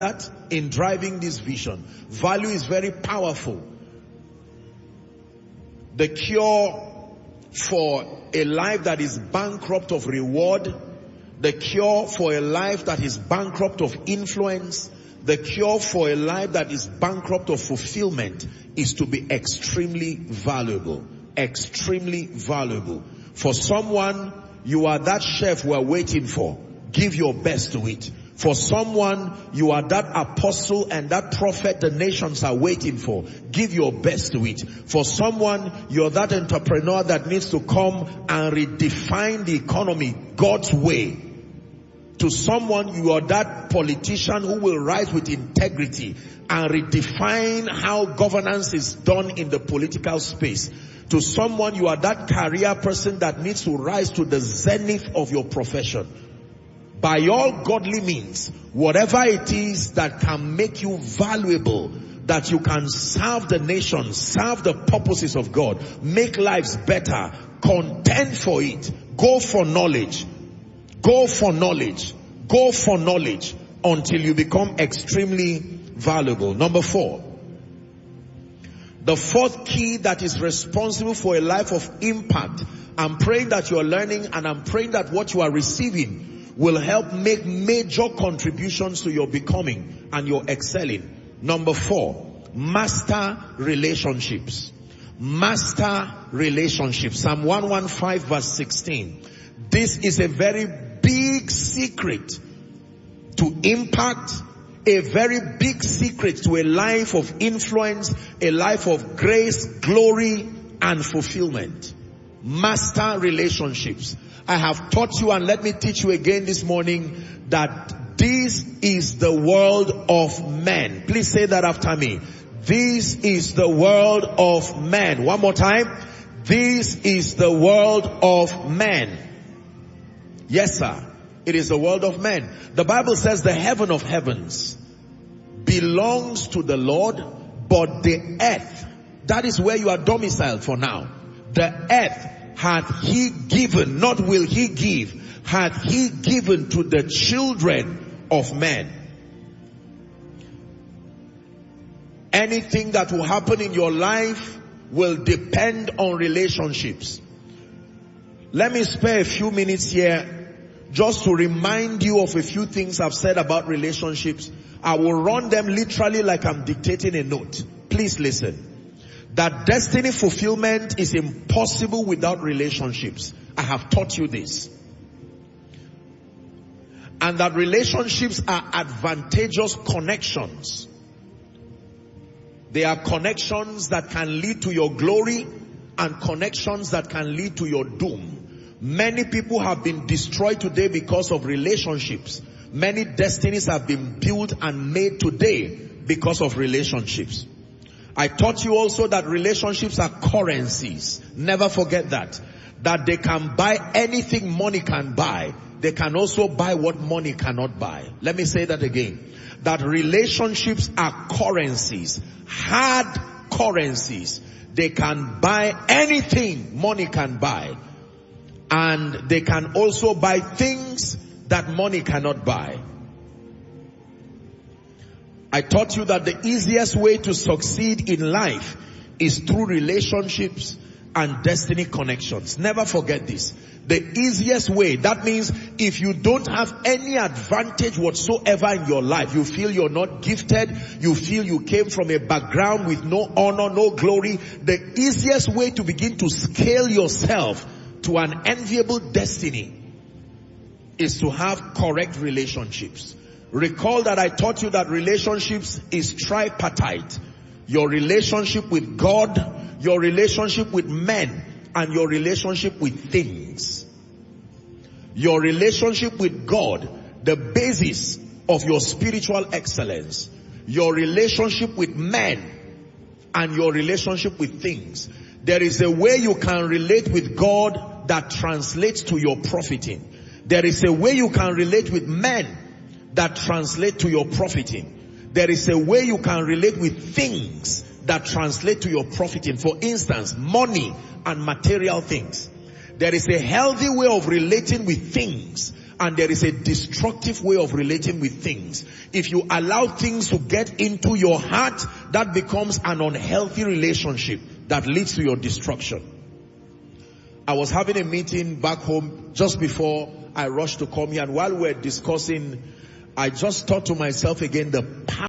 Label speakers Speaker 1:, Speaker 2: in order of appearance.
Speaker 1: that in driving this vision. Value is very powerful. The cure for a life that is bankrupt of reward, the cure for a life that is bankrupt of influence, the cure for a life that is bankrupt of fulfillment is to be extremely valuable. Extremely valuable. For someone, you are that chef we are waiting for. Give your best to it. For someone, you are that apostle and that prophet the nations are waiting for. Give your best to it. For someone, you're that entrepreneur that needs to come and redefine the economy God's way. To someone, you are that politician who will rise with integrity and redefine how governance is done in the political space. To someone, you are that career person that needs to rise to the zenith of your profession. By all godly means, whatever it is that can make you valuable, that you can serve the nation, serve the purposes of God, make lives better, contend for it, go for knowledge, go for knowledge, go for knowledge until you become extremely valuable. Number 4. The fourth key that is responsible for a life of impact. I'm praying that you're learning, and I'm praying that what you are receiving will help make major contributions to your becoming and your excelling. Number 4, master relationships. Master relationships. Psalm 115 verse 16. This is a very big secret to impact, a very big secret to a life of influence, a life of grace, glory, and fulfillment. Master relationships. I have taught you, and let me teach you again this morning, that this is the world of men. Please say that after me. This is the world of men. One more time. This is the world of men. Yes, sir. It is the world of men. The Bible says the heaven of heavens belongs to the Lord, but the earth, that is where you are domiciled for now. The earth hath he given, not will he give, hath he given to the children of men. Anything that will happen in your life will depend on relationships. Let me spare a few minutes here just to remind you of a few things I've said about relationships. I will run them literally like I'm dictating a note. Please listen. That destiny fulfillment is impossible without relationships. I have taught you this. And that relationships are advantageous connections. They are connections that can lead to your glory and connections that can lead to your doom. Many people have been destroyed today because of relationships. Many destinies have been built and made today because of relationships. I taught you also that relationships are currencies. Never forget that. That they can buy anything money can buy. They can also buy what money cannot buy. Let me say that again. That relationships are currencies. Hard currencies. They can buy anything money can buy. And they can also buy things that money cannot buy. I taught you that the easiest way to succeed in life is through relationships and destiny connections. Never forget this. The easiest way, that means if you don't have any advantage whatsoever in your life, you feel you're not gifted, you feel you came from a background with no honor, no glory, the easiest way to begin to scale yourself to an enviable destiny is to have correct relationships. Recall that I taught you that relationships is tripartite. Your relationship with God, your relationship with men, and your relationship with things. Your relationship with God, the basis of your spiritual excellence. Your relationship with men and your relationship with things. There is a way you can relate with God that translates to your profiting. There is a way you can relate with men that translate to your profiting. There is a way you can relate with things that translate to your profiting. For instance, money and material things. There is a healthy way of relating with things, and there is a destructive way of relating with things. If you allow things to get into your heart, that becomes an unhealthy relationship that leads to your destruction. I was having a meeting back home just before I rushed to come here, and while we're discussing, I just thought to myself again, the